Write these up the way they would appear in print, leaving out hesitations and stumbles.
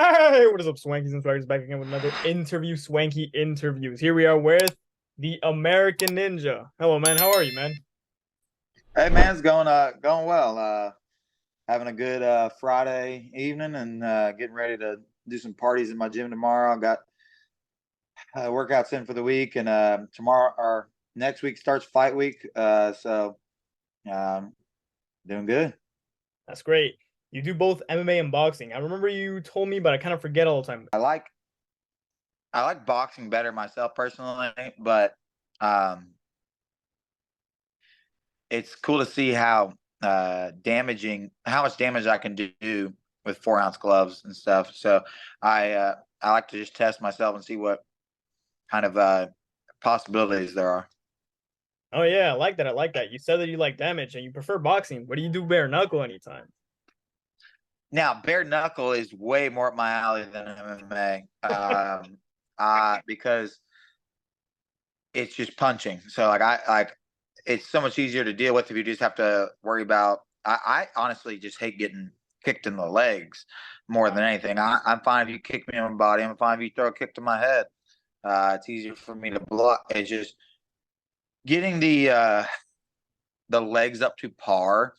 Hey, what is up, Swankies and Swaggers? Back again with another interview, Swanky Interviews. Here we are with the American Ninja. Hello, man. How are you, man? Hey man, it's going well. Having a good Friday evening and getting ready to do some parties in my gym tomorrow. I got workouts in for the week, and tomorrow or next week starts fight week. So um, doing good. That's great. You do both MMA and boxing. I remember you told me, but I kind of forget all the time. I like boxing better myself personally, but um, it's cool to see how much damage I can do with 4 ounce gloves and stuff. So I like to just test myself and see what kind of possibilities there are. Oh yeah, I like that. I like that. You said that you like damage and you prefer boxing. What do you do bare knuckle anytime? Now, bare knuckle is way more up my alley than MMA, because it's just punching. So like it's so much easier to deal with if you just have to worry about. I honestly just hate getting kicked in the legs more than anything. I'm fine if you kick me in my body. I'm fine if you throw a kick to my head. It's easier for me to block. It's just getting the legs up to par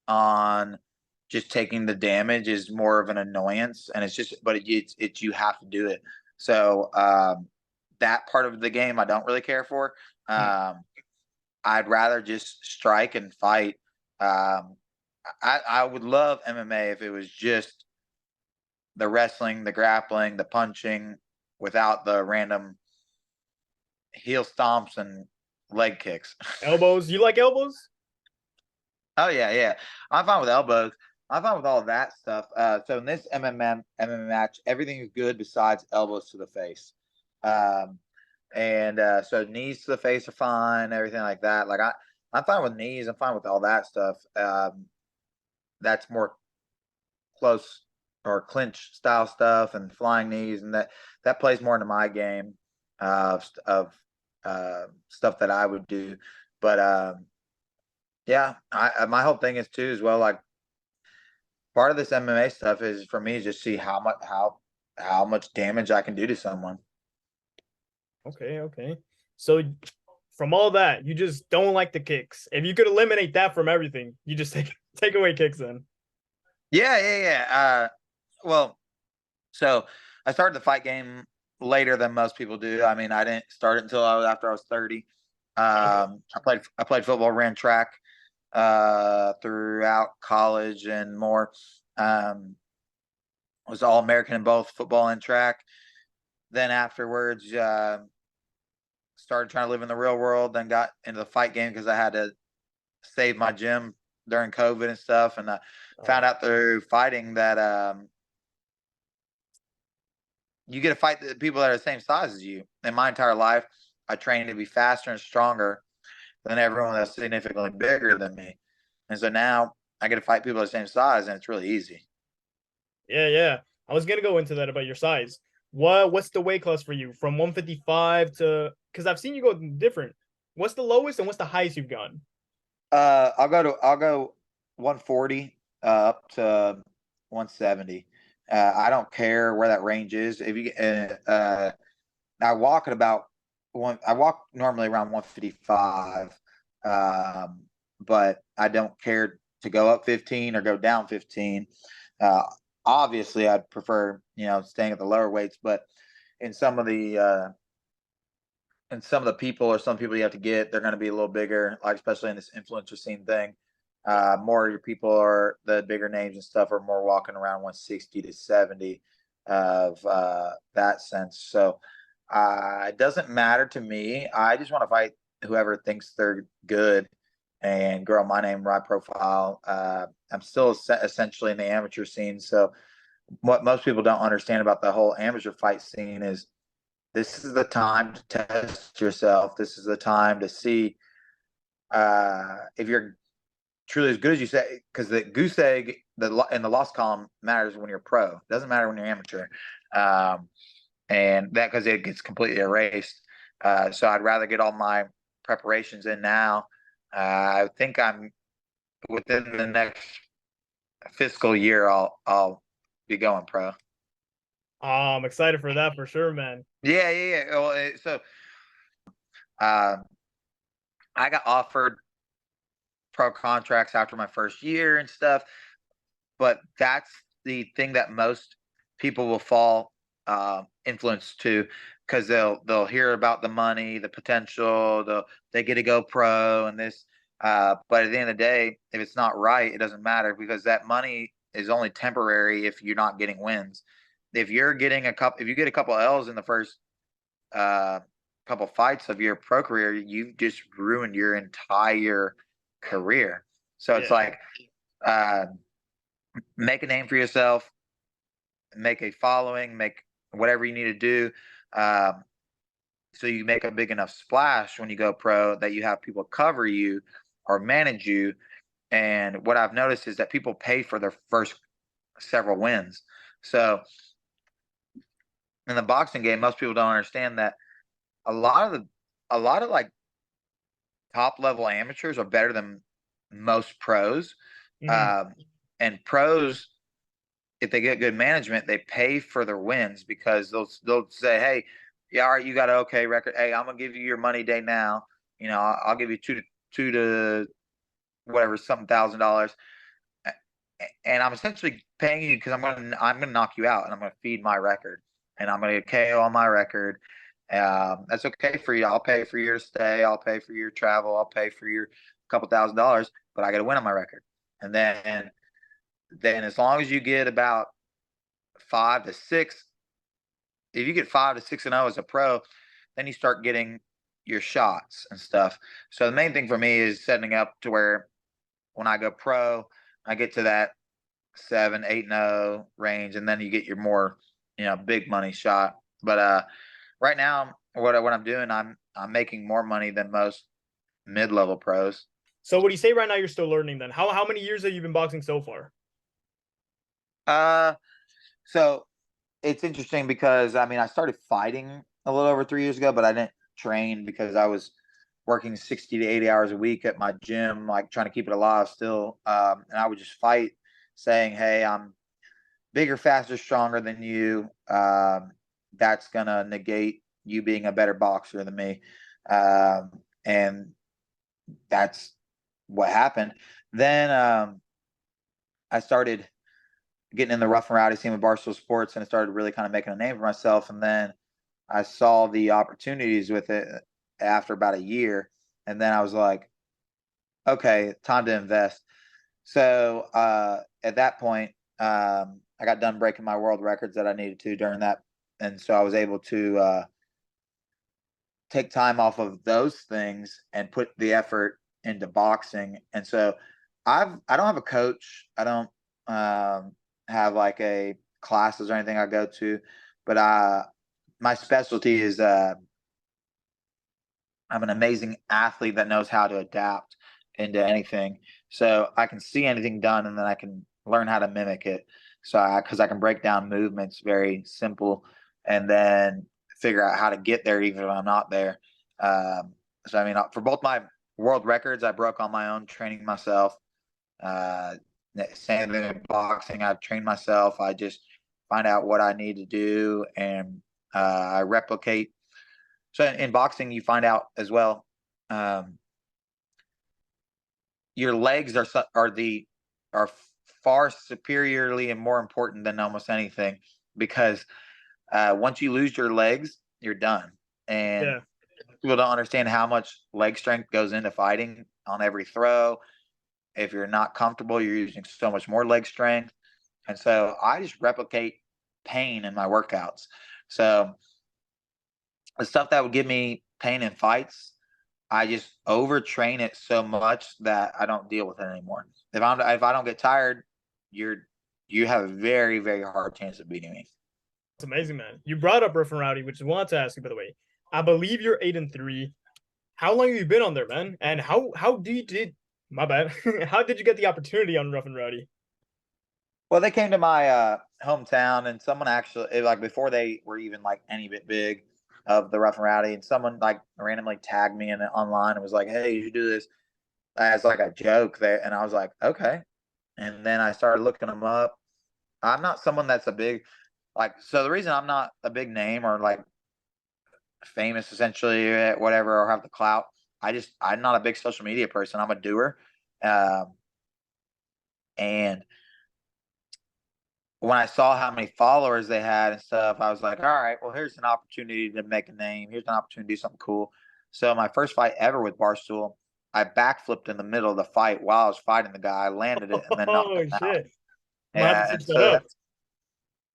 on just taking the damage is more of an annoyance, and it's just but it's you have to do it. So that part of the game I don't really care for. Hmm. um I'd rather just strike and fight. I would love MMA if it was just the wrestling, the grappling, the punching, without the random heel stomps and leg kicks. Elbows. You like elbows? Oh yeah, yeah. I'm fine with elbows. I'm fine with all that stuff. So in this MMA match, everything is good besides elbows to the face. Um, and so knees to the face are fine, everything like that. I'm fine with knees. I'm fine with all that stuff. That's more close or clinch style stuff and flying knees, and that plays more into my game of stuff that I would do. But yeah, my whole thing is too as well. Like part of this MMA stuff is for me is just see how much damage I can do to someone. Okay, okay. So from all that, you just don't like the kicks. If you could eliminate that from everything, you just take away kicks then. Yeah, yeah, yeah. Well, so I started the fight game later than most people do. I mean, I didn't start it until after I was 30. Okay. I played football, ran track throughout college and more. Um, was all American in both football and track. Then afterwards, started trying to live in the real world. Then got into the fight game because I had to save my gym during COVID and stuff. And I found Oh, out through fighting that you get to fight the people that are the same size as you. In my entire life, I trained to be faster and stronger than everyone that's significantly bigger than me. And so now I get to fight people the same size, and it's really easy. yeah, yeah. I was gonna go into that about your size. What's the weight class for you from 155 to? Because I've seen you go different. What's the lowest and what's the highest you've gone? I'll go 140 up to 170. I don't care where that range is. If you I walk at about one. I walk normally around 155, um, but I don't care to go up 15 or go down 15. Uh, Obviously, I'd prefer staying at the lower weights, but in some of the uh, and some of the people or some people you have to get, they're going to be a little bigger, like especially in this influencer scene thing. More of your people are the bigger names and stuff are more walking around 160 to 70 of that sense. So it doesn't matter to me. I just want to fight whoever thinks they're good and grow my name, right profile. I'm still essentially in the amateur scene. So what most people don't understand about the whole amateur fight scene is this is the time to test yourself. This is the time to see if you're truly as good as you say. Because the goose egg in the loss column matters when you're pro. It doesn't matter when you're amateur, um, and that because it gets completely erased. So I'd rather get all my preparations in now. I think I'm within the next fiscal year. I'll be going pro. I'm excited for that for sure, man. Yeah, yeah, yeah. Well, so uh, I got offered pro contracts after my first year and stuff, but that's the thing that most people will fall influence to, because they'll hear about the money, the potential, they get to go pro and this. But at the end of the day, if it's not right, it doesn't matter, because that money is only temporary if you're not getting wins. If you're getting if you get a couple L's in the first uh, couple fights of your pro career, you've just ruined your entire career. So it's Yeah. like, uh, make a name for yourself, make a following, make whatever you need to do. Um, so you make a big enough splash when you go pro that you have people cover you or manage you. And what I've noticed is that people pay for their first several wins. So in the boxing game, most people don't understand that a lot of the a lot of like top level amateurs are better than most pros. Mhm. Um, and pros, if they get good management, they pay for their wins, because they'll say, "Hey, yeah, all right, you got an okay record. Hey, I'm gonna give you your money day now. You know, I'll give you two to whatever, some $1,000, and I'm essentially paying you because I'm gonna knock you out, and I'm gonna feed my record, and I'm gonna KO on my record. That's okay for you. I'll pay for your stay. I'll pay for your travel. I'll pay for your couple $1,000, but I got to win on my record. And then as long as you get about 5 to 6, if you get 5 to 6 and 0 as a pro, then you start getting your shots and stuff. So the main thing for me is setting up to where when I go pro, I get to that 7, 8, 0 range, and then you get your more, big money shot. But right now, what I'm doing, I'm making more money than most mid level pros. So what do you say right now you're still learning then? How many years have you been boxing so far? Uh, so it's interesting because I mean I started fighting a little over 3 years ago, but I didn't train because I was working 60 to 80 hours a week at my gym, like trying to keep it alive still. And I would just fight, saying, "Hey, I'm bigger, faster, stronger than you. That's gonna negate you being a better boxer than me." And that's what happened. Then I started getting in the Rough and Rowdy scene with Barstool Sports, and I started really kind of making a name for myself. And then I saw the opportunities with it after about a year, and then I was like, okay, time to invest. So at that point, I got done breaking my world records that I needed to during that, and so I was able to take time off of those things and put the effort into boxing. And so I don't have a coach. I don't have like a classes or anything I go to, but my specialty is I'm an amazing athlete that knows how to adapt into anything. So I can see anything done, and then I can learn how to mimic it. So because I can break down movements very simple, and then figure out how to get there even if I'm not there. So I mean, for both my world records, I broke on my own, training myself. Uh, Same thing in boxing. I've trained myself. I just find out what I need to do, and I replicate. So in boxing, you find out as well. Um, your legs are far superiorly and more important than almost anything, because once you lose your legs, you're done. And Yeah. people don't understand how much leg strength goes into fighting on every throw. If you're not comfortable, you're using so much more leg strength. And so I just replicate pain in my workouts. So the stuff that would give me pain in fights, I just overtrain it so much that I don't deal with it anymore. If I don't get tired, you have a very, very hard chance of beating me. It's amazing, man. You brought up Rough and Rowdy, which I wanted to ask you, by the way. I believe you're 8-3. How long have you been on there, man? And how did my bad? How did you get the opportunity on Rough and Rowdy? Well, they came to my hometown, and someone actually, like, before they were even like any bit big of the Rough and Rowdy, and someone like randomly tagged me in it online and was like, "Hey, you should do this," as like a joke there, and I was like, "Okay." And then I started looking them up. I'm not someone that's a big like, so the reason I'm not a big name or like famous essentially, whatever, or have the clout, I'm not a big social media person. I'm a doer. Um, and when I saw how many followers they had and stuff, I was like, all right, well, here's an opportunity to make a name. Here's an opportunity to do something cool. So my first fight ever with Barstool, I backflipped in the middle of the fight while I was fighting the guy, landed it, and then knocked Oh him out. shit. I'm gonna have to Yeah, search and that so up. that's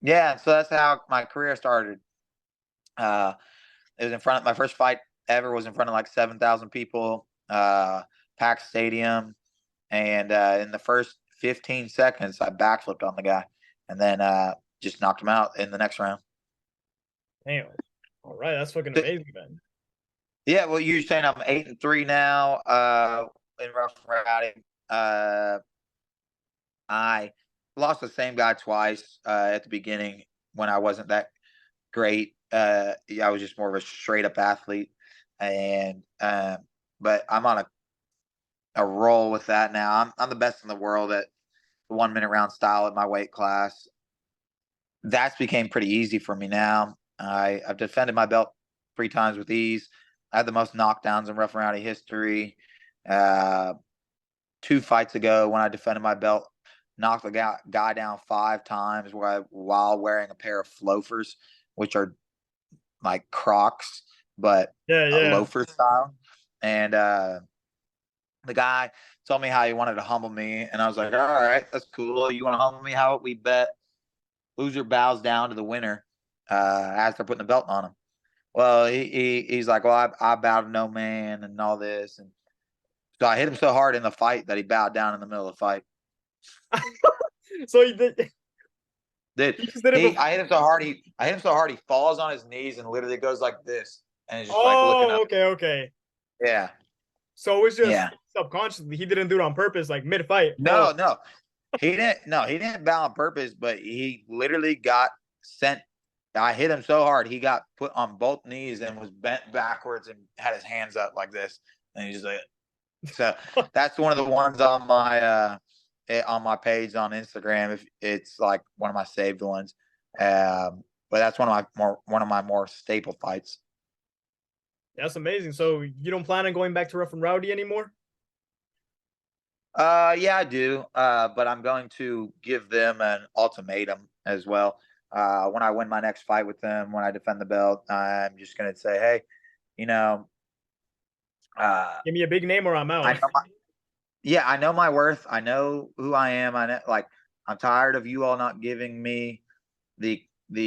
yeah, so that's how my career started. Uh, it was in front of my first fight ever was in front of like 7,000 people, packed stadium, and in the first 15 seconds, I backflipped on the guy, and then just knocked him out in the next round. Damn. All right, that's fucking amazing, man. Yeah, well, you're saying I'm 8-3 now. In Rough N Rowdy, I lost the same guy twice at the beginning when I wasn't that great. Yeah, I was just more of a straight up athlete, and but I'm on a roll with that now. I'm the best in the world at the 1 minute round style at my weight class. That's became pretty easy for me now. I've defended my belt 3 times with ease. I had the most knockdowns in Rough and Rowdy history. Uh, 2 fights ago, when I defended my belt, knocked the guy down 5 times while wearing a pair of loafers, which are like Crocs, but Yeah, yeah. loafer style. And the guy told me how he wanted to humble me, and I was like, all right, that's cool. You want to humble me? How about we bet loser bows down to the winner as they're putting the belt on him? Well, he's like, well, I bow to no man and all this, and so I hit him so hard in the fight that he bowed down in the middle of the fight. So he did. Did He just did it he? for. I hit him so hard he falls on his knees and literally goes like this, and he's just like looking Oh, up. okay, okay. Yeah, So it was just yeah. subconsciously. He didn't do it on purpose, like mid fight. Oh, No, no, he didn't. No, he didn't bow on purpose, but he literally got sent. I hit him so hard he got put on both knees and was bent backwards and had his hands up like this, and he's just like. So that's one of the ones on my page on Instagram. If it's like one of my saved ones, but that's one of my more staple fights. that's amazing. So you don't plan on going back to Rough and Rowdy anymore? Yeah, I do. But I'm going to give them an ultimatum as well. When I win my next fight with them, when I defend the belt, I'm just going to say, hey, you know, uh, Give me a big name or I'm I out. know yeah, I know my worth. I know who I am. I know, like, I'm tired of you all not giving me the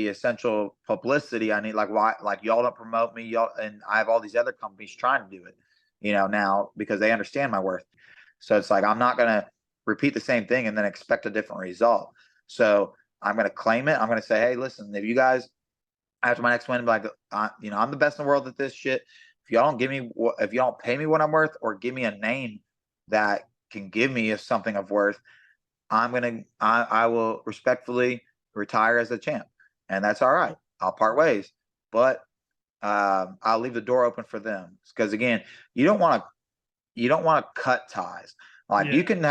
essential publicity I need. Like, why? Like, y'all don't promote me. Y'all, and I have all these other companies trying to do it. Now because they understand my worth. So it's like I'm not gonna repeat the same thing and then expect a different result. So I'm gonna claim it. I'm gonna say, hey, listen, if you guys after my next win, like, I'm the best in the world at this shit. If you don't pay me what I'm worth, or give me a name that can give me something of worth, I will respectfully retire as a champ, and that's all right. I'll part ways, but I'll leave the door open for them because again, you don't want to cut ties. Like Yeah, you can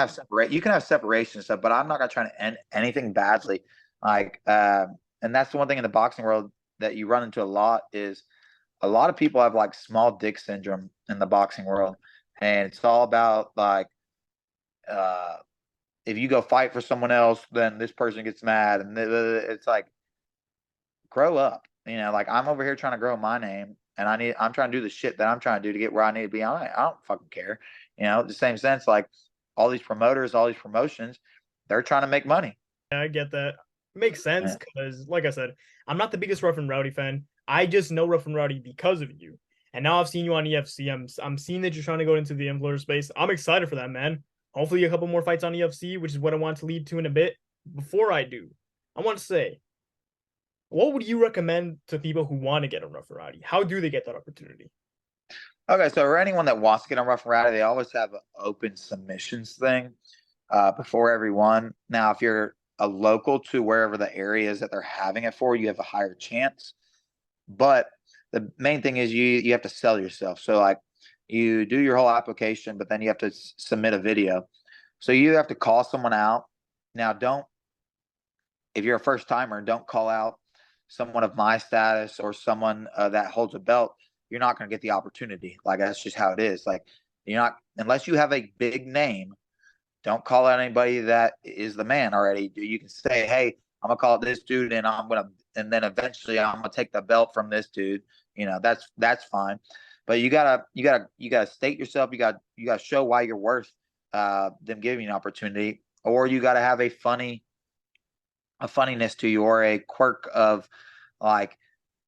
have separation stuff, but I'm not gonna try to end anything badly. Like, and that's the one thing in the boxing world that you run into a lot is a lot of people have like small dick syndrome in the boxing world, and it's all about like uh if you go fight for someone else, then this person gets mad, and it's like grow up. Like I'm over here trying to grow my name, and I'm trying to do the shit that I'm trying to do to get where I need to be. I don't fucking care. The same sense, like all these promoters, all these promotions, they're trying to make money. I get that. Makes sense Yeah. because, like I said, I'm not the biggest Rough and Rowdy fan. I just know Rough and Rowdy because of you. And now I've seen you on EFC. I'm seeing that you're trying to go into the influencer space. I'm excited for that, man. Hopefully, a couple more fights on EFC, which is what I want to lead to in a bit. Before I do, I want to say, what would you recommend to people who want to get on Rough and Rowdy? How do they get that opportunity? Okay, so for anyone that wants to get on Rough and Rowdy, they always have an open submissions thing before everyone. Now, if you're a local to wherever the area is that they're having it for, you have a higher chance. But the main thing is you have to sell yourself. So like you do your whole application, but then you have to submit a video. So you have to call someone out. Now, don't if you're a first timer, don't call out someone of my status or someone that holds a belt, you're not going to get the opportunity. Like, that's just how it is. Like, you're not, unless you have a big name, don't call out anybody that is the man already. You can say, hey, I'm gonna call this dude, and and then eventually I'm gonna take the belt from this dude. That's fine. But you gotta state yourself. You gotta show why you're worth them giving you an opportunity, or you gotta have a funniness to you, or a quirk of, like,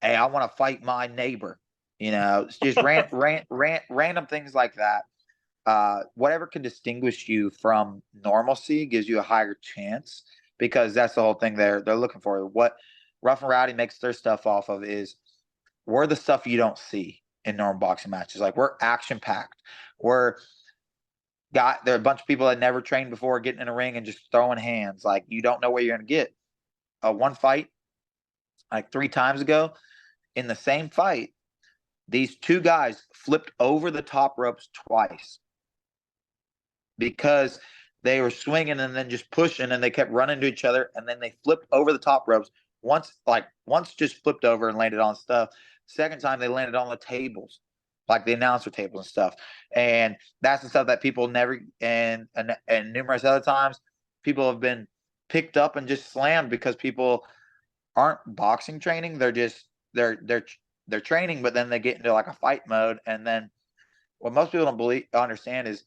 hey, I want to fight my neighbor. It's just random things like that. Whatever can distinguish you from normalcy gives you a higher chance, because that's the whole thing they're looking for. What Rough and Rowdy makes their stuff off of is, we're the stuff you don't see in normal boxing matches. Like, we're action packed. There are a bunch of people that never trained before getting in a ring and just throwing hands. Like, you don't know where you're going to get. One fight, like 3 times ago, in the same fight, these two guys flipped over the top ropes twice, because they were swinging and then just pushing, and they kept running to each other, and then they flipped over the top ropes. Once just flipped over and landed on stuff. Second time they landed on the tables, like the announcer tables and stuff. And that's the stuff that people never, and numerous other times people have been picked up and just slammed, because people aren't boxing training. They're training, but then they get into like a fight mode. And then what most people don't understand is,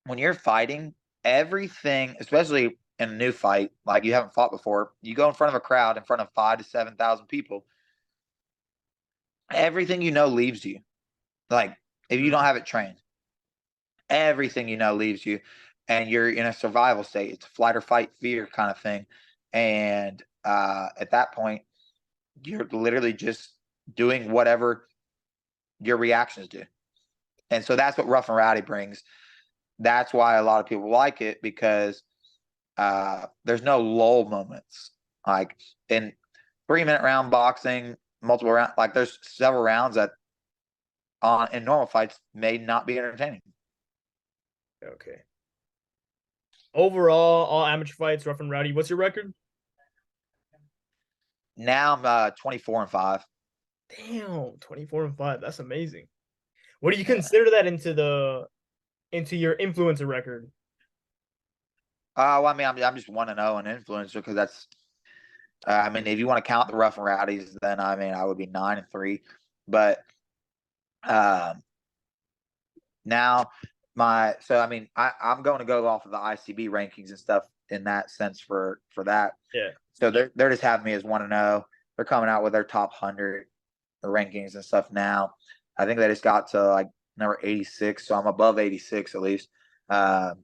when you're fighting, everything, especially in a new fight, like you haven't fought before, you go in front of a crowd, in front of 5,000 to 7,000 people, everything leaves you. Like, if you don't have it trained, everything leaves you, and you're in a survival state. It's a flight or fight fear kind of thing. And at that point, you're literally just doing whatever your reactions do. And so that's what Rough and Rowdy brings. That's why a lot of people like it, because there's no lull moments. Like, in 3-minute round boxing, multiple round, like, there's several rounds that in normal fights may not be entertaining. Okay. Overall, all amateur fights, Rough and Rowdy. What's your record? Now I'm 24-5. Damn, 24-5. That's amazing. What do you Yeah. consider that into your influencer record? Well, I mean, I'm just 1-0 in influencer, because that's. I mean, if you want to count the Rough and Rowdies, then I mean, I would be 9-3. But now so I mean, I'm going to go off of the ICB rankings and stuff in that sense for that. Yeah. So they're just having me as 1-0. They're coming out with their top 100 rankings and stuff now. I think they just got to like number 86, so I'm above 86 at least. But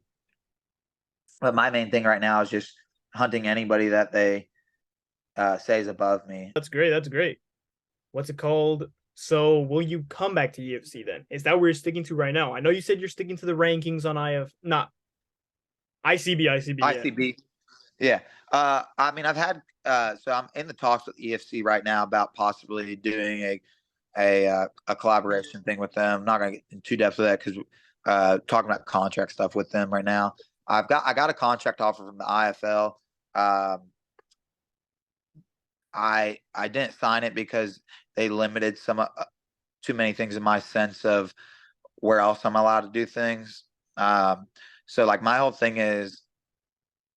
my main thing right now is just hunting anybody that they say is above me. That's great. That's great. What's it called? So will you come back to UFC then? Is that where you're sticking to right now? I know you said you're sticking to the rankings on not ICB. Yeah. ICB. Yeah. I mean, I've had so I'm in the talks with EFC right now about possibly doing a collaboration thing with them. I'm not gonna get in too depth with that, because talking about contract stuff with them right now. I got a contract offer from the IFL. I didn't sign it because they limited some too many things in my sense of where else I'm allowed to do things. So like, my whole thing is,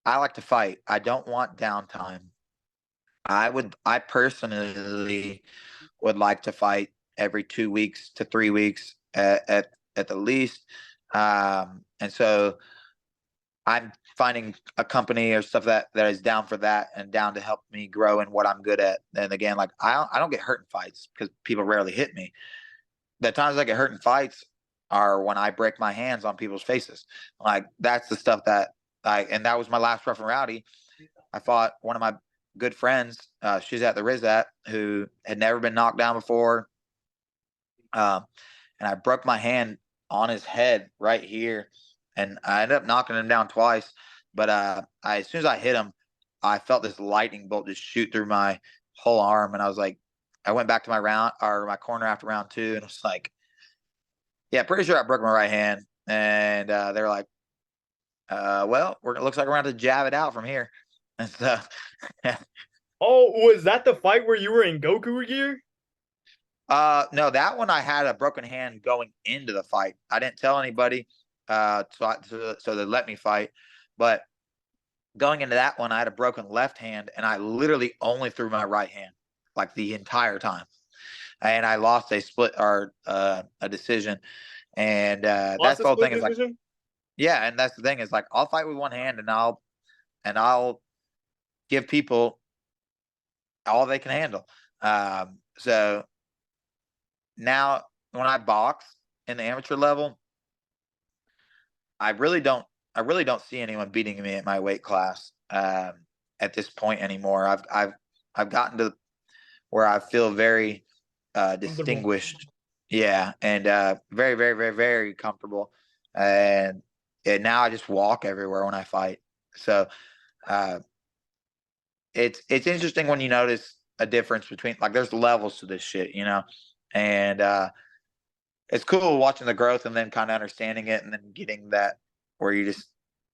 I like to fight. I don't want downtime. I personally would like to fight every 2 weeks to 3 weeks at the least. And so I'm finding a company or stuff that is down for that, and down to help me grow in what I'm good at. And again, like, I don't get hurt in fights, because people rarely hit me. The times I get hurt in fights are when I break my hands on people's faces. Like, that's the stuff that and that was my last Rough and Rowdy. I fought one of my good friends. She's at the Rizat, who had never been knocked down before. And I broke my hand on his head right here, and I ended up knocking him down twice. But as soon as I hit him, I felt this lightning bolt just shoot through my whole arm, and I was like, I went back to my corner after round 2, and I was like, yeah, pretty sure I broke my right hand. And they were like, well, it looks like we're going to have to jab it out from here. And so Oh, was that the fight where you were in Goku gear? No, that one I had a broken hand going into the fight. I didn't tell anybody, so they let me fight. But going into that one, I had a broken left hand, and I literally only threw my right hand like the entire time, and I lost a split or a decision. And Lost that's a the whole split thing is like, decision? yeah, and that's the thing is like, I'll fight with one hand, and I'll give people all they can handle. So now when I box in the amateur level, I really don't I really don't see anyone beating me at my weight class at this point anymore. I've gotten to where I feel very Comfortable. distinguished, yeah, and very very very very comfortable, and now I just walk everywhere when I fight. So uh, it's interesting when you notice a difference between, like, there's levels to this shit, and it's cool watching the growth and then kind of understanding it and then getting that where you just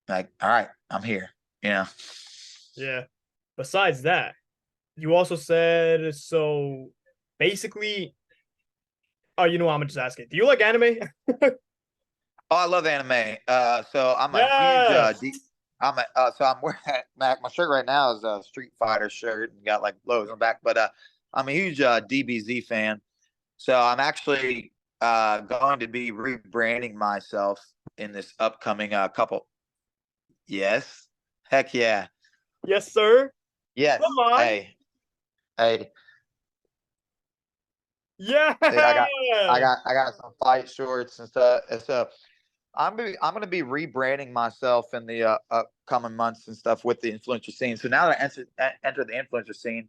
like, all right, I'm here, you know. Yeah. Besides that, you also said so basically. Oh, you know what? I'm just asking. Do you like anime? Oh, I love anime. So I'm a huge Yes. so I'm wearing my shirt right now is a Street Fighter shirt and got like logos on the back, but I'm a huge DBZ fan. So I'm actually going to be rebranding myself in this upcoming couple. Yes. Heck yeah. Yes, sir. Yes. Come on. Hey. Hey. Yeah. See, I got some fight shorts and stuff. And so I'm gonna be rebranding myself in the upcoming months and stuff with the influencer scene. So now that I enter the influencer scene,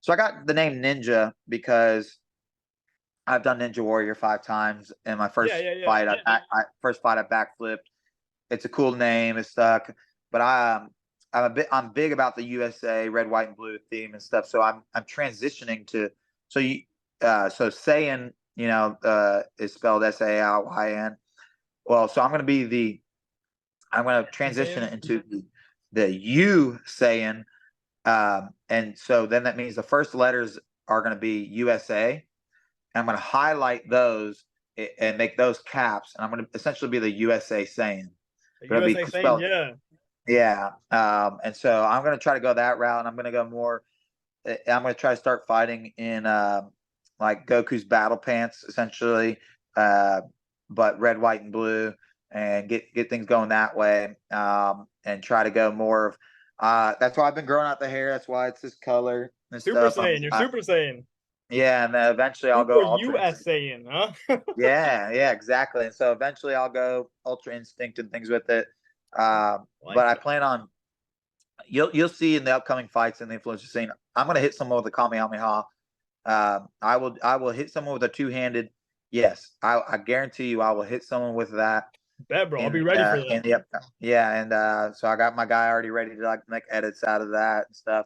so I got the name Ninja because I've done Ninja Warrior 5 times. In my Yeah, first yeah, yeah. fight, I backflipped. It's a cool name. It's stuck, but I'm big about the USA red, white, and blue theme and stuff. So I'm transitioning to so you so Saiyan, is spelled Sailyn. Well, so I'm going to You transition saying? it into the U Saiyan, and so then that means the first letters are going to be USA. And I'm going to highlight those and make those caps, and I'm going to essentially be the USA Saiyan. The Going to be USA saying, spelled, yeah. yeah. And so I'm going to try to go that route. And I'm going to go more. I'm going to try to start fighting in like Goku's battle pants, essentially, uh, but red, white, and blue, and get things going that way. And try to go more of. That's why I've been growing out the hair. That's why it's this color and Super stuff. Saiyan. You're Super Saiyan. Yeah, and then eventually I'll Super go Ultra US Instinct. Saiyan, huh? Yeah, yeah, exactly. And so eventually I'll go Ultra Instinct and things with it. But Like I that. plan on you'll see in the upcoming fights in the influencer scene. I'm gonna hit someone with a Kamehameha. I will hit someone with a two-handed. Yes, I guarantee you I will hit someone with that Bet, bro. I'll be ready for in that. the yeah, and so I got my guy already ready to like make edits out of that and stuff.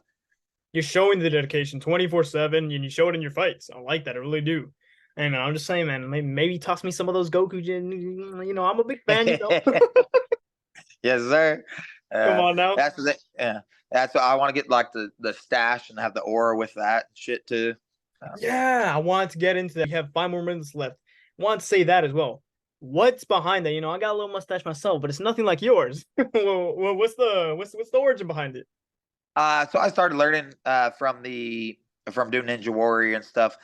You're showing the dedication 24/7, and you show it in your fights. I like that. I really do. And I'm just saying, man, maybe toss me some of those Goku Jin. I'm a big fan. Yes, sir. Come on now. That's the yeah. That's what I want to get, like the stash and have the aura with that shit too. Yeah, I want to get into that. We have 5 more minutes left. I want to say that as well. What's behind that? I got a little mustache myself, but it's nothing like yours. Well, what's the origin behind it? So I started learning from doing Ninja Warrior and stuff.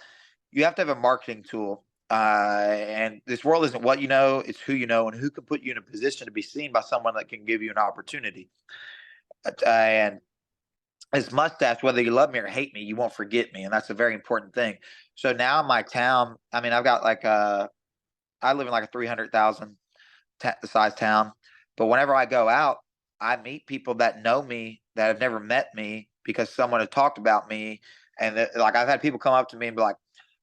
You have to have a marketing tool. And this world isn't what you know, it's who you know and who can put you in a position to be seen by someone that can give you an opportunity. And this mustache, whether you love me or hate me, you won't forget me. And that's a very important thing. So now in my town, I mean, I've got like I live in like a 300,000 size town. But whenever I go out, I meet people that know me that have never met me because someone had talked about me. And like I've had people come up to me and be like,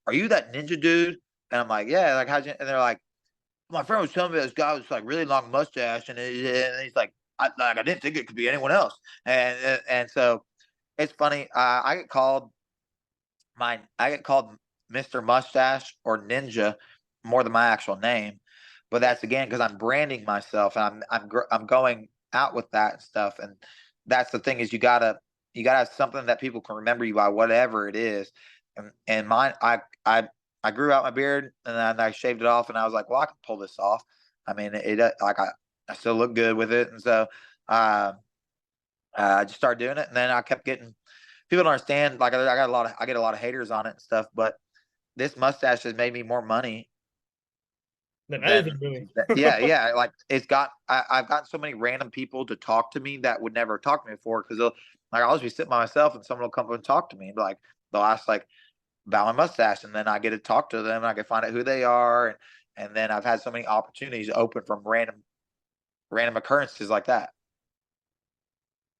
"Are you that ninja dude?" And I'm like, "Yeah." Like, how'd you? And they're like, "My friend was telling me this guy with like really long mustache, and he's like, I didn't think it could be anyone else." And so it's funny. I get called Mr. Mustache or Ninja more than my actual name, but that's again because I'm branding myself and I'm going out with that and stuff. And that's the thing is you gotta have something that people can remember you by, whatever it is. And mine, I grew out my beard and then I shaved it off, and I was like, well, I can pull this off. I mean, like I still look good with it, and so uh, I just started doing it, and then I kept getting people don't understand. Like I get a lot of haters on it and stuff, but this mustache has made me more money Than anything, than really. yeah. Like I've gotten so many random people to talk to me that would never talk to me before, because like I'll just be sitting by myself and someone will come up and talk to me, and be like they'll ask like about my mustache, and then I get to talk to them and I can find out who they are, and then I've had so many opportunities open from random occurrences like that.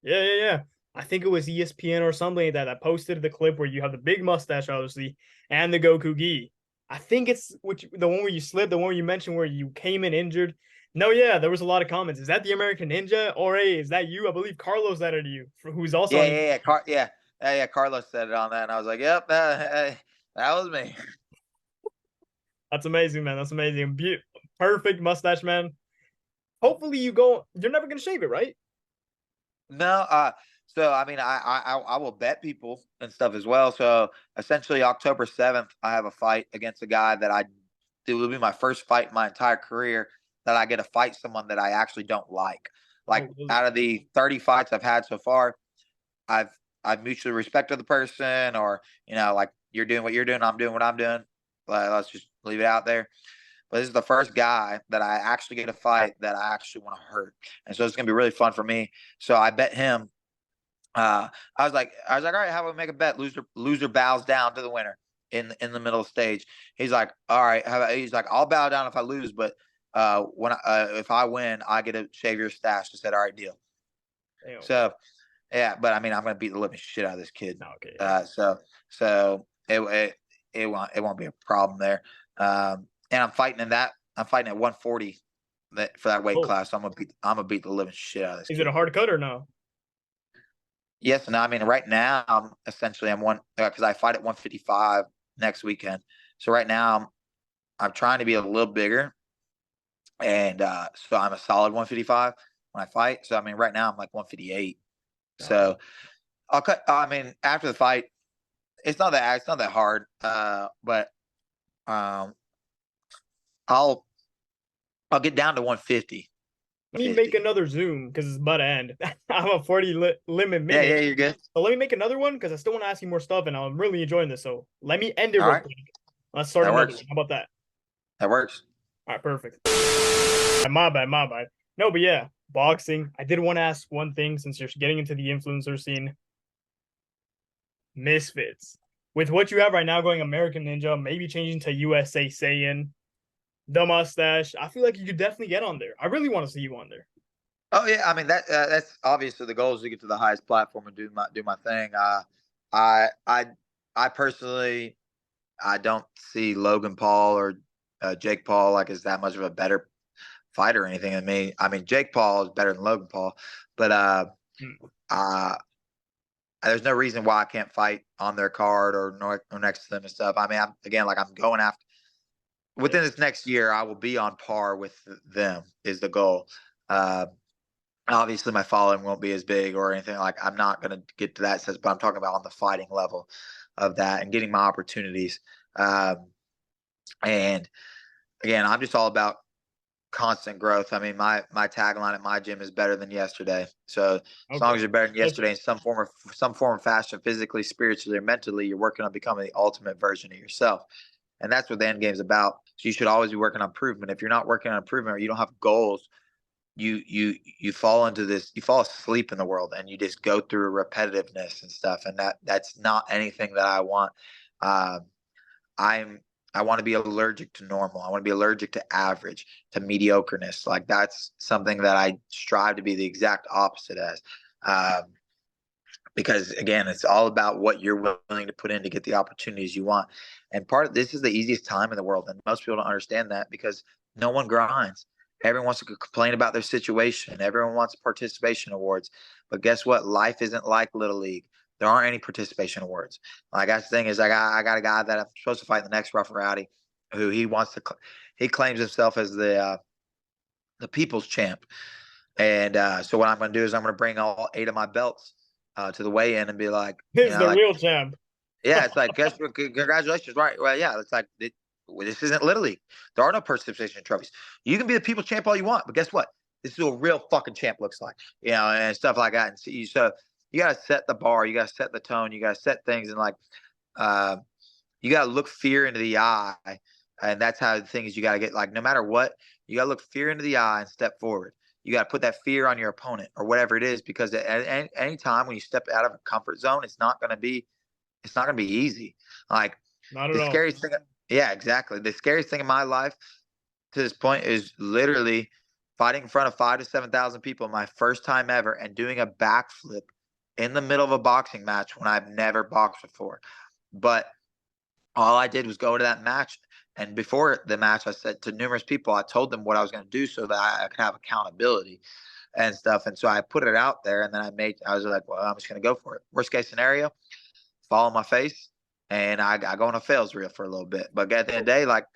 Yeah. I think it was ESPN or something like that that posted the clip where you have the big mustache, obviously, and the Goku gi. I think it's the one where you slipped, the one where you mentioned where you came in injured. No, yeah, there was a lot of comments. Is that the American Ninja? Or hey, is that you? I believe Carlos added you, who's also Yeah, on. yeah. Carlos said it on that, and I was like, "Yep, that was me." That's amazing, man. That's amazing. Perfect mustache, man. Hopefully you go. You're never gonna shave it, right? No, so I mean, I will bet people and stuff as well. So essentially, October 7th, I have a fight against a guy that it will be my first fight in my entire career that I get to fight someone that I actually don't like. Like Oh, really? out of the 30 fights I've had so far, I've I've mutually respected the person, or like you're doing what you're doing, I'm doing what I'm doing. Let's just leave it out there. But this is the first guy that I actually get to fight that I actually want to hurt, and so it's gonna be really fun for me. So I bet him. All right, how about we make a bet? Loser bows down to the winner in the middle stage. He's like, all right. He's like, I'll bow down if I lose, but if I win, I get to shave your stash. I said, all right, deal. Damn. So yeah, but I mean, I'm gonna beat the living shit out of this kid. Okay. So it won't be a problem there. And I'm fighting at 140 for that weight Oh, class. So I'm gonna beat the living shit out of this is it a kid. hard cut or no? Yes, and I mean right now I'm one because I fight at 155 next weekend. So right now I'm trying to be a little bigger, and so I'm a solid 155 when I fight. So I mean right now I'm like 158. No. So I'll cut. I mean after the fight, it's not that hard. But um, I'll I'll get down to 150. Let me make another Zoom because it's about to end. I have a 40 limit Yeah, minute. yeah, you're good. So let me make another one because I still want to ask you more stuff and I'm really enjoying this. So let me end it All real right, quick. Let's start that another works. one. How about that? That works. All right, perfect. My bad, my bad. No, but yeah, boxing. I did want to ask one thing since you're getting into the influencer scene. Misfits. With what you have right now going American Ninja, maybe changing to USA Saiyan, the mustache, I feel like you could definitely get on there. I really want to see you on there. Oh yeah, I mean that's obviously the goal is to get to the highest platform and do my thing. I I I personally I don't see Logan Paul or Jake Paul like is that much of a better fighter or anything than me. I mean Jake Paul is better than Logan Paul, but Hmm. uh, there's no reason why I can't fight on their card or next to them and stuff. I mean I'm going after Yeah. within this next year I will be on par with them is the goal. Uh, Obviously my following won't be as big or anything, like I'm not going to get to that sense, but I'm talking about on the fighting level of that and getting my opportunities. And again, I'm just all about constant growth. I mean, my tagline at my gym is better than yesterday. So as long Okay. as you're better than Yes, sir. yesterday in some form of fashion, physically, spiritually, or mentally, you're working on becoming the ultimate version of yourself. And that's what the end game's about. So you should always be working on improvement. If you're not working on improvement or you don't have goals, you fall into this, you fall asleep in the world and you just go through repetitiveness and stuff, and that's not anything that I want. um I'm I want to be allergic to normal. I want to be allergic to average, to mediocreness. Like that's something that I strive to be the exact opposite as. um because again, it's all about what you're willing to put in to get the opportunities you want. And part of this is the easiest time in the world, and most people don't understand that because no one grinds. Everyone wants to complain about their situation. Everyone wants participation awards. But guess what? Life isn't like Little League. There aren't any participation awards. Like that's the thing is, I got a guy that I'm supposed to fight in the next Rough N Rowdy, who he claims himself as the people's champ. And so what I'm going to do is I'm going to bring all 8 of my belts to the weigh-in and be like, He's the like, real champ. yeah, it's like, guess what? Congratulations, right? Well, yeah, it's like this isn't Little League. There are no participation trophies. You can be the people champ all you want, but guess what? This is what a real fucking champ looks like, and stuff like that. And so you got to set the bar, you got to set the tone, you got to set things, and like, you got to look fear into the eye, and that's how the thing is. You got to get like, no matter what, you got to look fear into the eye and step forward. You got to put that fear on your opponent or whatever it is, because at any time when you step out of a comfort zone, it's not going to be easy. Like Not at the all. scariest thing, yeah, exactly. The scariest thing in my life to this point is literally fighting in front of 5,000 to 7,000 people my first time ever and doing a backflip in the middle of a boxing match when I've never boxed before. But all I did was go to that match. And before the match, I said to numerous people, I told them what I was going to do so that I could have accountability and stuff. And so I put it out there, and then I was like, well, I'm just going to go for it. Worst case scenario, fall on my face, and I go on a fails reel for a little bit. But at the end of the day, like,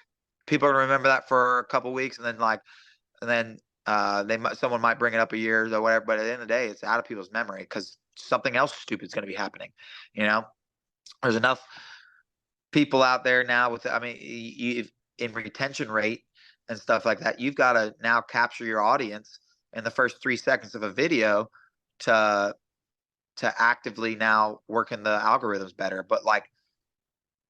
people remember that for a couple of weeks, and then someone might bring it up a year or whatever. But at the end of the day, it's out of people's memory because something else stupid is going to be happening. There's enough people out there now with, I mean, in retention rate and stuff like that, you've got to now capture your audience in the first 3 seconds of a video to actively now work in the algorithms better. But like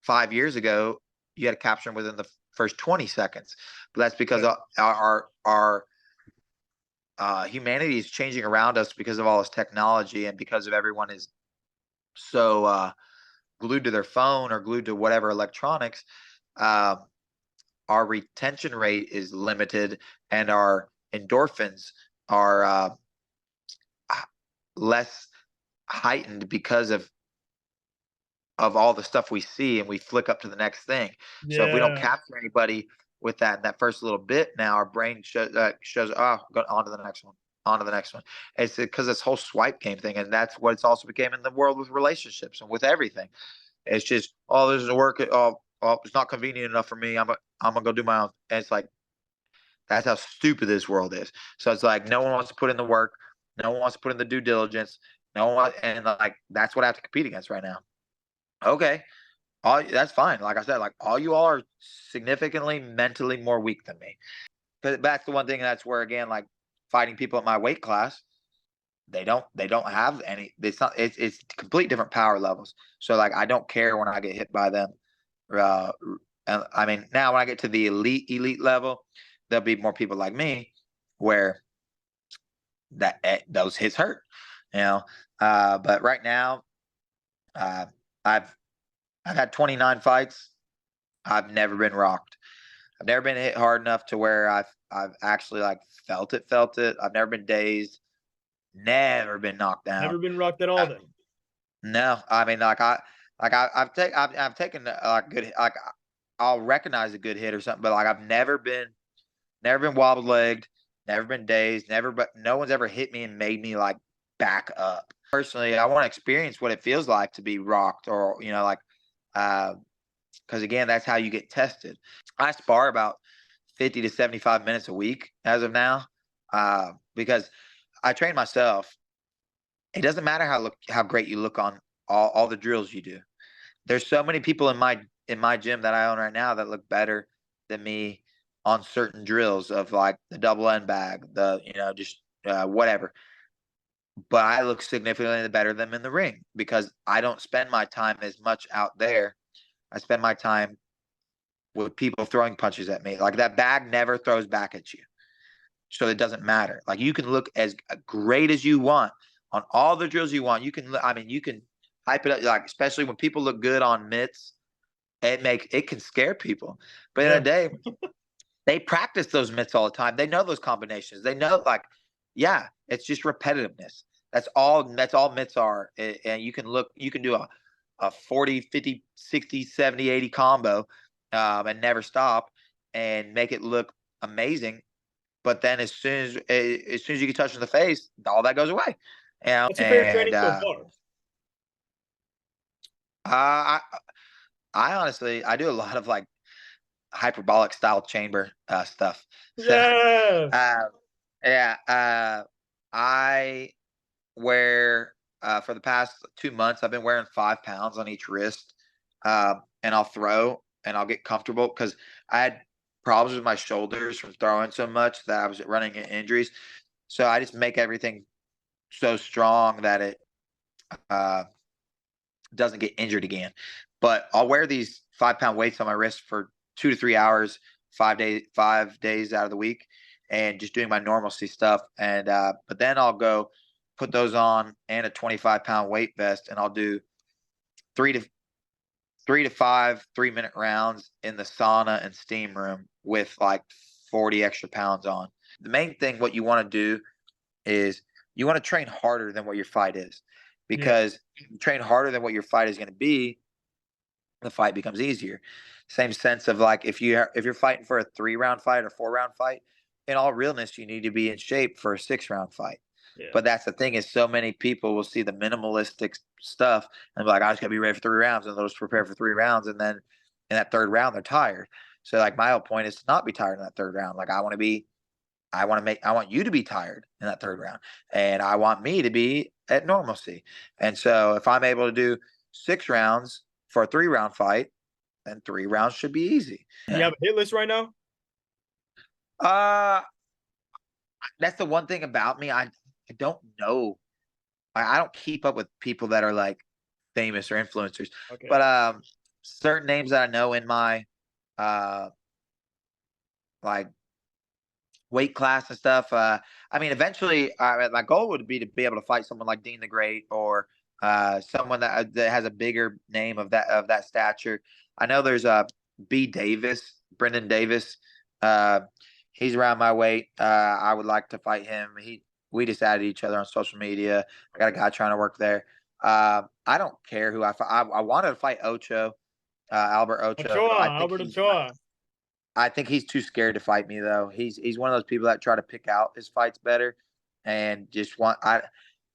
5 years ago, you had to capture them within the first 20 seconds. But that's because our humanity is changing around us because of all this technology, and because of everyone is so glued to their phone or glued to whatever electronics. Our retention rate is limited, and our endorphins are less heightened because of all the stuff we see, and we flick up to the next thing. So if we don't Yeah. capture anybody with that first little bit, now our brain shows, oh, go on to the next one, on to the next one. It's because this whole swipe game thing, and that's what it's also became in the world with relationships and with everything. It's just, oh, this doesn't work. Oh, it's not convenient enough for me. I'm gonna go do my own. And it's like, that's how stupid this world is. So it's like, no one wants to put in the work. No one wants to put in the due diligence. And like, that's what I have to compete against right now. Okay, that's fine. Like I said, like, all you all are significantly mentally more weak than me. But that's the one thing. That's where, again, like, fighting people at my weight class, they don't have any. It's complete different power levels. So like, I don't care when I get hit by them. And I mean, now when I get to the elite level, there'll be more people like me where those hits hurt. But right now, I've had 29 fights. I've never been rocked. I've never been hit hard enough to where I've actually like felt it. I've never been dazed. Never been knocked down. Never been rocked at all then. No, I mean, I've taken like good, like, I'll recognize a good hit or something, but like, I've never been wobble legged, never been dazed, but no one's ever hit me and made me like back up. Personally, I want to experience what it feels like to be rocked, or like, because again, that's how you get tested. I spar about 50 to 75 minutes a week as of now, because I train myself. It doesn't matter how great you look on all the drills you do. There's so many people in my gym that I own right now that look better than me on certain drills of like the double end bag, just whatever. But I look significantly better than them in the ring because I don't spend my time as much out there. I spend my time with people throwing punches at me. Like, that bag never throws back at you. So it doesn't matter. Like, you can look as great as you want on all the drills you want. You can hype it up, like, especially when people look good on mitts. It can scare people. But in a day, they practice those mitts all the time. They know those combinations. They know, like, yeah, it's just repetitiveness. That's all mitts are. And you can do a 40, 50, 60, 70, 80 combo, and never stop and make it look amazing. But then as soon as you get touched in the face, all that goes away. What's your favorite training so far? I honestly, I do a lot of like hyperbolic style chamber stuff. Yeah. Yeah. I wear for the past 2 months, I've been wearing 5 pounds on each wrist. And I'll throw and I'll get comfortable because I had problems with my shoulders from throwing so much that I was running into injuries. So I just make everything so strong that it uh, doesn't get injured again. But I'll wear these 5 pound weights on my wrist for 2 to 3 hours, 5 days out of the week, and just doing my normalcy stuff. And but then I'll go put those on and a 25 pound weight vest, and I'll do three to 3 to 5 3-minute rounds in the sauna and steam room with like 40 extra pounds on. The main thing, what you want to do is you want to train harder than what your fight is, because if you train harder than what your fight is going to be, the fight becomes easier. Same sense of like if you're fighting for a 3-round fight or 4-round fight, in all realness, you need to be in shape for a 6-round fight. Yeah. But that's the thing, is so many people will see the minimalistic stuff and be like, I just gotta be ready for 3 rounds, and they'll just prepare for 3 rounds, and then in that third round they're tired. So like my whole point is to not be tired in that third round. Like I want you to be tired in that third round, and I want me to be at normalcy. And so if I'm able to do 6 rounds for a 3-round fight, then 3 rounds should be easy. You have a hit list right now? That's the one thing about me. I don't know. I don't keep up with people that are like famous or influencers. Okay. But certain names that I know in my like weight class and stuff. I mean, eventually, my goal would be to be able to fight someone like Dean the Great, or someone that has a bigger name of that stature. I know there's B. Davis, Brendan Davis. He's around my weight. I would like to fight him. We just added each other on social media. I got a guy trying to work there. I don't care who I fight. I wanted to fight Ocho, Albert Ocho. Albert Ochoa. I think he's too scared to fight me, though. He's one of those people that try to pick out his fights better, and just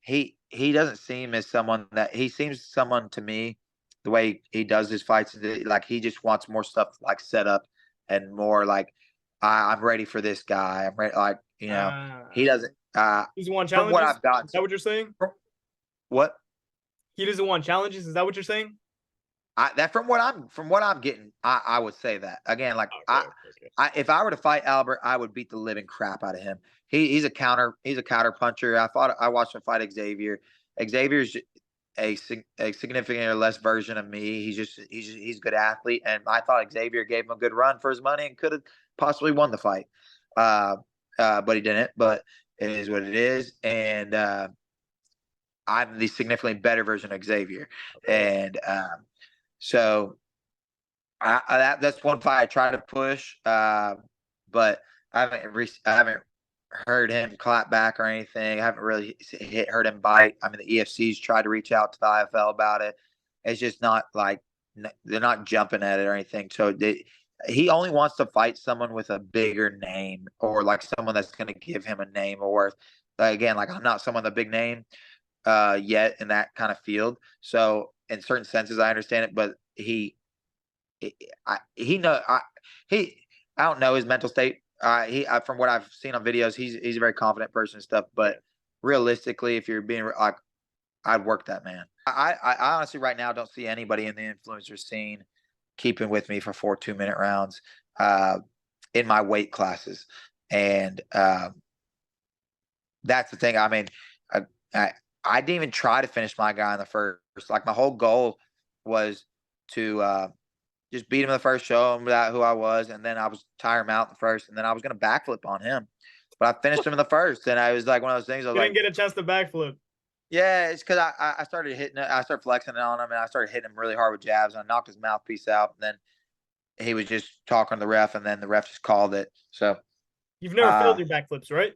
he doesn't seem as someone that he seems someone to me, the way he does his fights, like he just wants more stuff like set up and more like I'm ready for this guy. I'm ready, like he doesn't. He's one from what I've gotten. Is that what you're saying? What? He doesn't want challenges. Is that what you're saying? From what I'm getting, I would say that again. Like okay. if I were to fight Albert, I would beat the living crap out of him. He's a counter puncher. I watched him fight Xavier. Xavier's a significantly less version of me. He's a good athlete, and I thought Xavier gave him a good run for his money and could have possibly won the fight. But he didn't. But it is what it is, and I'm the significantly better version of Xavier, and so that's one fight I try to push, but I haven't heard him clap back or anything. I haven't really heard him bite. I mean, the EFC's tried to reach out to the IFL about it. It's just not like they're not jumping at it or anything. So he only wants to fight someone with a bigger name, or like someone that's going to give him a name or worth. Again, like I'm not someone with a big name yet in that kind of field. So in certain senses, I understand it, but I don't know his mental state. From what I've seen on videos, he's a very confident person and stuff. But realistically, if you're being like, I'd work that man. I honestly right now don't see anybody in the influencer scene keeping with me for 4 2-minute rounds in my weight classes, and that's the thing. I mean, I didn't even try to finish my guy in the first. Like my whole goal was to just beat him in the first, show him who I was, and then I was tire him out in the first, and then I was going to backflip on him. But I finished him in the first, and I was like one of those things. I was didn't get a chance to backflip. Yeah, it's because I started hitting it. I started flexing it on him, and I started hitting him really hard with jabs, and I knocked his mouthpiece out. And then he was just talking to the ref, and then the ref just called it. So you've never failed your backflips, right?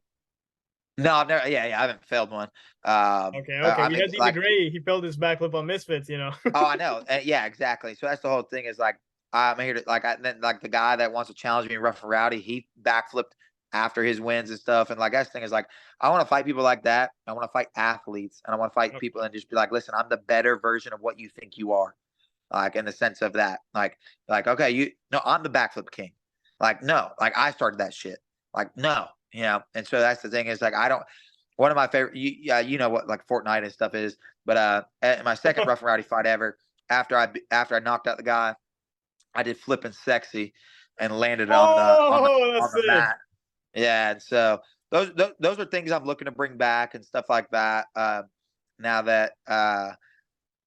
No, I've never. Yeah, I haven't failed one. Okay. We had Dean Gray. He failed his backflip on Misfits. Oh, I know. Yeah, exactly. So that's the whole thing. Is like I'm here to like the guy that wants to challenge me in Rough N Rowdy. He backflipped after his wins and stuff. And like that's the thing is like I want to fight people like that. I want to fight athletes, and I want to fight people and just be like, listen, I'm the better version of what you think you are. Like in the sense of that, like okay, I'm the backflip king. Like no, like I started that shit. Like no. And so that's the thing is like one of my favorite. You know what like Fortnite and stuff is, but at my second Rough and Rowdy fight ever, after I knocked out the guy, I did flipping sexy and landed Oh, on that's the sick. mat. Yeah, and so those are things I'm looking to bring back and stuff like that. Now that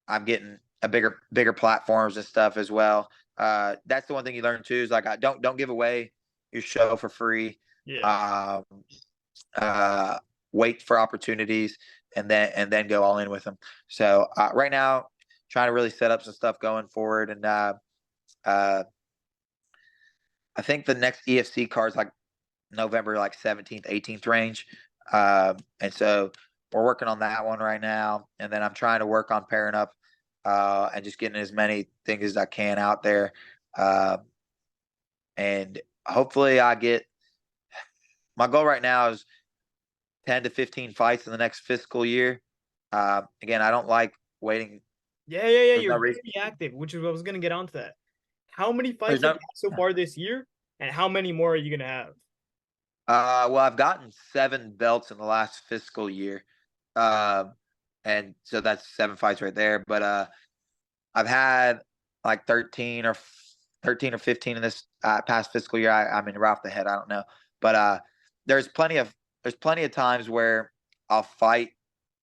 I'm getting a bigger platforms and stuff as well. That's the one thing you learn too is like I don't give away your show for free. Yeah. Um, wait for opportunities and then go all in with them. So right now, trying to really set up some stuff going forward, and uh, I think the next EFC card is like November like 17th, 18th range. And so we're working on that one right now. And then I'm trying to work on pairing up and just getting as many things as I can out there. Uh, and hopefully I get my goal right now is 10 to 15 fights in the next fiscal year. Again, I don't like waiting. Yeah. There's You're no reason. very active, which is what I was gonna get onto that. How many There's fights have no. you had so far this year, and how many more are you gonna have? Well, I've gotten 7 belts in the last fiscal year. Uh, and so that's 7 fights right there. But I've had like 13 or 15 in this past fiscal year. I mean, right off the head, I don't know, but there's plenty of times where I'll fight,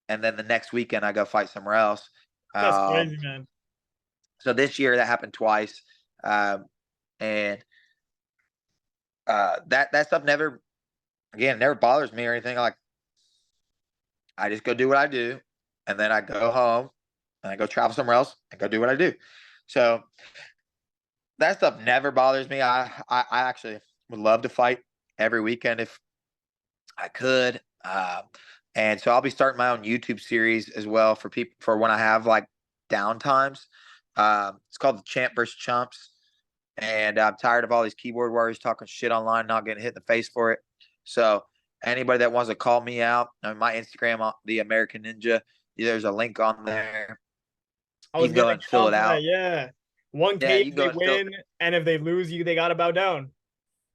and then the next weekend I go fight somewhere else. That's Um, crazy, man. so this year that happened twice, and that stuff never bothers me or anything. Like I just go do what I do, and then I go home and I go travel somewhere else and go do what I do. So that stuff never bothers me. I actually would love to fight every weekend if I could. And so I'll be starting my own YouTube series as well for people for when I have like down times. It's called the Champ versus Chumps, and I'm tired of all these keyboard warriors talking shit online, not getting hit in the face for it. So anybody that wants to call me out on my Instagram, the American Ninja, there's a link on there. I You was can go gonna and get fill it onto that. out. Yeah, Yeah, 1K you if can go they and fill. win, and if they lose, they gotta bow down.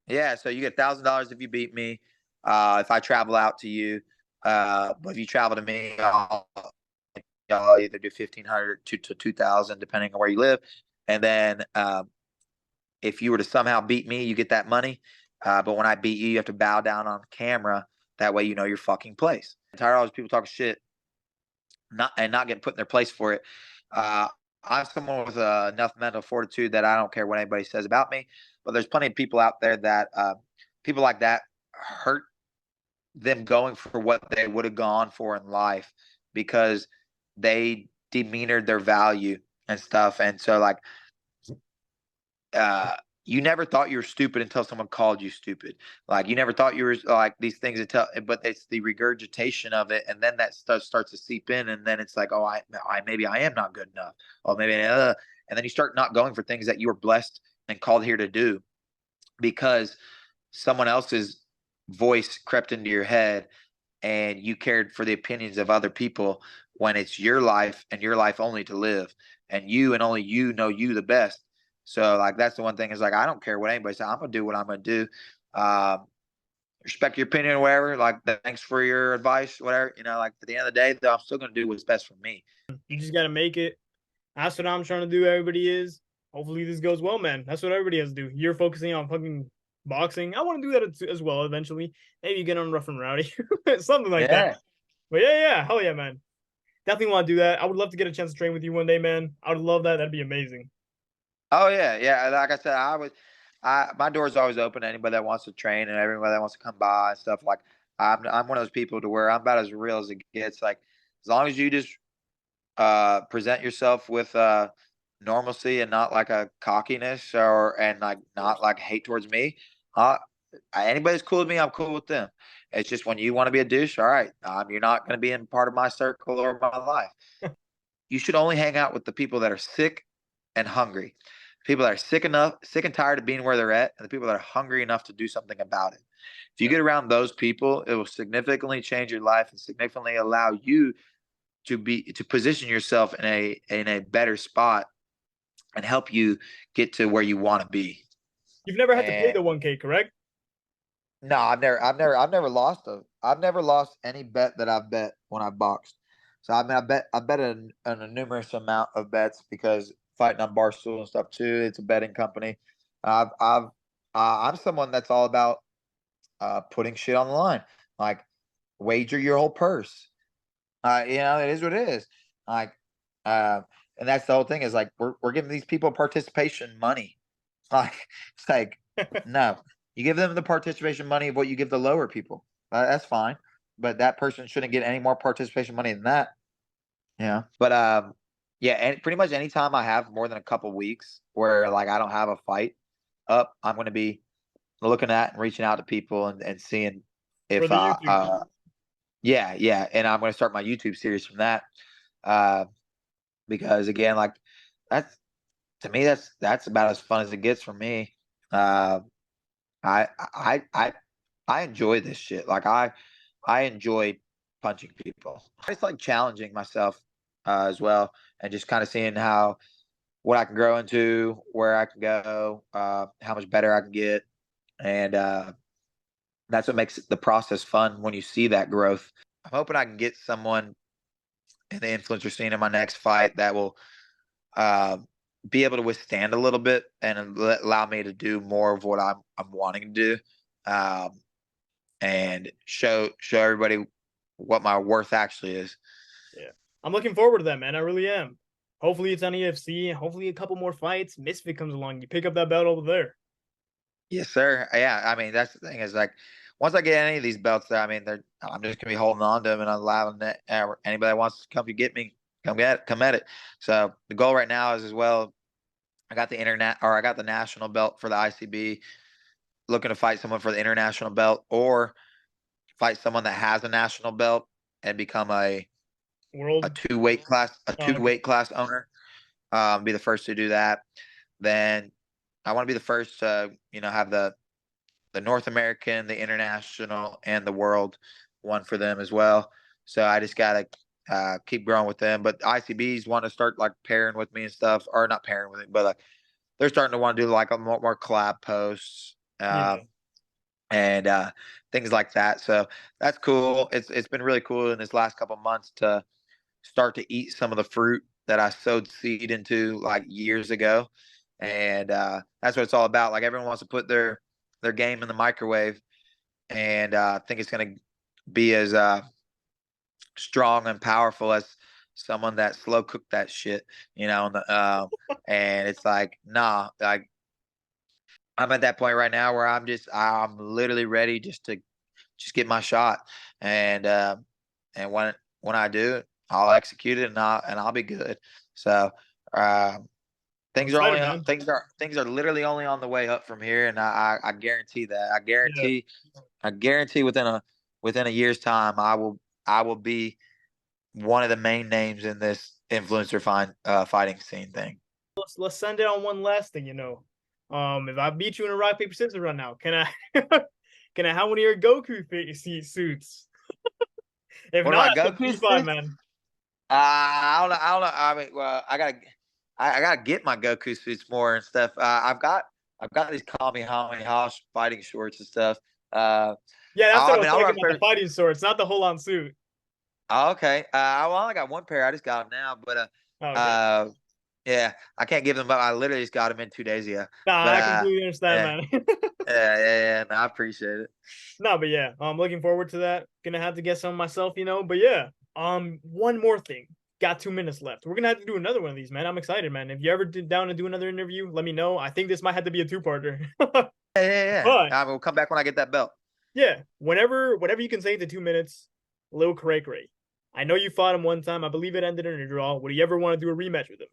Yeah, so you get $1,000 if you beat me. If I travel out to you, but if you travel to me, I'll either do 1,500 to 2,000, depending on where you live. And then if you were to somehow beat me, you get that money. But when I beat you, you have to bow down on camera. That way, you know your fucking place. I'm tired of all these people talking shit, not getting put in their place for it. Uh, I'm someone with enough mental fortitude that I don't care what anybody says about me. But there's plenty of people out there that people like that hurt them going for what they would have gone for in life because they demeanored their value and stuff. And so like uh you never thought you were stupid until someone called you stupid. Like you never thought you were like these things until, but it's the regurgitation of it, and then that starts to seep in, and then it's like, oh, I maybe I am not good enough, or maybe, and then you start not going for things that you were blessed and called here to do because someone else's voice crept into your head, and you cared for the opinions of other people when it's your life and your life only to live, and you and only you know you the best. So like that's the one thing is like I don't care what anybody says. I'm gonna do what I'm gonna do. Um, respect your opinion or whatever. Like thanks for your advice, whatever. You know, like at the end of the day, though, I'm still gonna do what's best for me. You just gotta make it. That's what I'm trying to do. Everybody is. Hopefully this goes well, man. That's what everybody has to do. You're focusing on fucking boxing. I want to do that as well eventually. Maybe get on Rough and Rowdy, something like that. Yeah. But yeah, hell yeah, man. Definitely want to do that. I would love to get a chance to train with you one day, man. I would love that. That'd be amazing. Oh yeah, yeah. Like I said, my door's always open to anybody that wants to train and everybody that wants to come by and stuff. Like I'm one of those people to where I'm about as real as it gets. Like as long as you just present yourself with normalcy and not like a cockiness or and like not like hate towards me. Uh, anybody's cool with me, I'm cool with them. It's just when you want to be a douche, all right, you're not going to be in part of my circle or my life. You should only hang out with the people that are sick and hungry. People that are sick and tired of being where they're at, and the people that are hungry enough to do something about it. If you Yeah. get around those people, it will significantly change your life and significantly allow you to position yourself in a better spot and help you get to where you want to be. You've never had to pay And the 1K, correct? No, I've never lost any bet that I've bet when I boxed. So I mean, I bet a numerous amount of bets because fighting on Barstool and stuff too. It's a betting company. I've I'm someone that's all about putting shit on the line, like wager your whole purse. You know, it is what it is. Like, uh, and that's the whole thing is like we're giving these people participation money. Like, it's like no, you give them the participation money of what you give the lower people. That's fine, but that person shouldn't get any more participation money than that. Yeah, but yeah, and pretty much anytime I have more than a couple weeks where like I don't have a fight up, I'm going to be looking at and reaching out to people and seeing For if the YouTube. yeah, yeah, and I'm going to start my YouTube series from that. Uh, because again, like that's to me, that's about as fun as it gets for me. Uh, I I I I enjoy this shit. Like I enjoy punching people. I just like challenging myself as well, and just kind of seeing how what I can grow into, where I can go, how much better I can get, and that's what makes the process fun when you see that growth. I'm hoping I can get someone in the influencer scene in my next fight that will uh, be able to withstand a little bit and allow me to do more of what I'm wanting to do, um, and show everybody what my worth actually is. Yeah. I'm looking forward to that, man. I really am. Hopefully it's on EFC. Hopefully a couple more fights. Misfit comes along. You pick up that belt over there. Yes, sir. Yeah, I mean that's the thing is like once I get any of these belts, I mean I'm just gonna be holding on to them and allowing anybody that wants to come to get me, come at it. So the goal right now is as well. I got the internet or I got the national belt for the ICB. Looking to fight someone for the international belt or fight someone that has a national belt and become a World. two Okay. weight class owner. Be the first to do that. Then I want to be the first to have the North American, the international, and the world one for them as well. So I just gotta keep growing with them. But ICBs want to start like pairing with me and stuff, or not pairing with me, but like they're starting to want to do like a more collab posts. Yeah. And things like that. So that's cool. It's been really cool in this last couple months to start to eat some of the fruit that I sowed seed into like years ago, and that's what it's all about. Like everyone wants to put their game in the microwave, and think it's going to be as strong and powerful as someone that slow cooked that shit, and it's like nah, like I'm at that point right now where I'm literally ready just get my shot, and when I do, I'll execute it and I'll be good. So uh, I'm excited, man. things are literally only on the way up from here, and I guarantee that Yeah. I guarantee within a year's time I will be one of the main names in this influencer fighting scene thing. Let's send it on one last thing, you know. If I beat you in a rock, paper, scissors right now, can I can I have one of your Goku suits? If One of not, my that's a Goku P5, suits? man. I don't know. I don't know. I mean, well, I gotta get my Goku suits more and stuff. I've got these Kamehameha fighting shorts and stuff. Yeah, that's what I I was mean, I'll talking run about, the pairs. fighting swords, not the whole on suit. Oh, okay. I only got one pair. I just got them now, but Oh, okay. uh, yeah, I can't give them up. I literally just got them in 2 days ago. Nah, But I completely understand, yeah, man. yeah. No, I appreciate it. No, but yeah, I'm looking forward to that. Gonna have to get some myself, you know. But yeah, one more thing. Got 2 minutes left. We're gonna have to do another one of these, man. I'm excited, man. If you ever down to do another interview, let me know. I think this might have to be a two-parter. But I will come back when I get that belt. yeah, whatever you can say to 2 minutes, Lil Cray Cray. I know you fought him one time. I believe it ended in a draw. Would you ever want to do a rematch with him?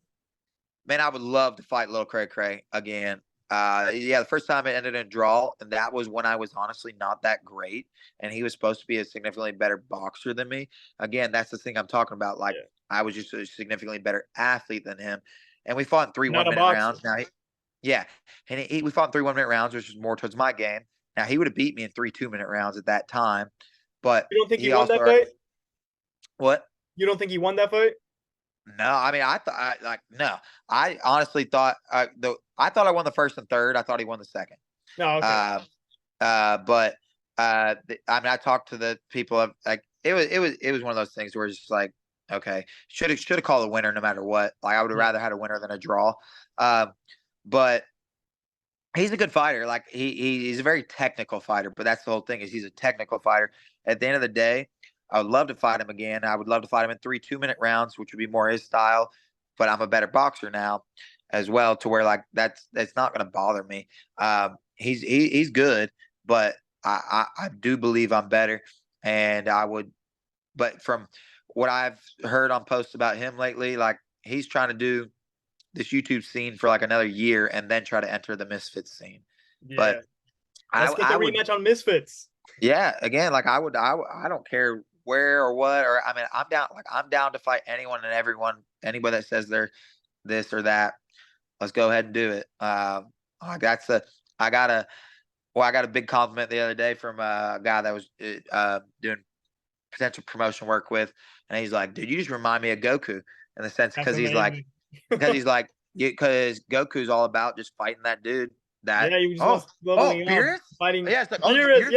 Man, I would love to fight Lil Cray Cray again. Yeah, the first time it ended in a draw, and that was when I was honestly not that great, and he was supposed to be a significantly better boxer than me. Again, that's the thing I'm talking about. Like Yeah, I was just a significantly better athlete than him, and we fought in three not one a minute boxer. rounds. Yeah, and we fought in 3 1 minute rounds, which was more towards my game. Now he would have beat me in 3 2 minute rounds at that time, but You don't think he he won also that fight? what? You don't think he won that fight? No, I mean, I thought like no. I honestly thought I thought I won the first and third. I thought he won the second. No, okay. Uh, but I talked to the people of like it was one of those things where it's just like, okay, should have called a winner no matter what. Like I would have rather had a winner than a draw. But he's a good fighter. Like he's a very technical fighter, but that's the whole thing is he's a technical fighter. At the end of the day, I would love to fight him again. I would love to fight him in 3 2-minute rounds, which would be more his style. But I'm a better boxer now as well, to where like that's not going to bother me. He's good, but I do believe I'm better, and I would. But from what I've heard on posts about him lately, like he's trying to do this YouTube scene for like another year and then try to enter the Misfits scene. Yeah. But Let's get the rematch on Misfits. Yeah, again, like I don't care where or what, or I mean, I'm down to fight anyone and everyone, anybody that says they're this or that. Let's go ahead and do it. I got a big compliment the other day from a guy that was doing potential promotion work with, and he's like, "Dude, you just remind me of Goku," in the sense because he's like, because Goku's all about just fighting that dude. That yeah, you just leveling Beerus? up, fighting. Yeah, it's like, Beerus,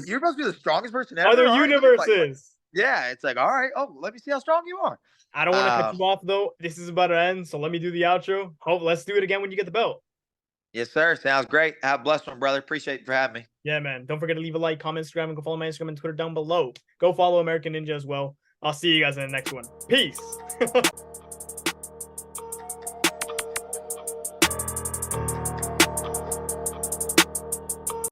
you're supposed to be the strongest person ever. Other Right, universes. Yeah, it's like, all right. Oh, let me see how strong you are. I don't want to cut you off though. This is about to end, so let me do the outro. Let's do it again when you get the belt. Yes, sir. Sounds great. Have a blessed one, brother. Appreciate you for having me. Yeah, man. Don't forget to leave a like, comment, Instagram, and go follow my Instagram and Twitter down below. Go follow American Ninja as well. I'll see you guys in the next one. Peace.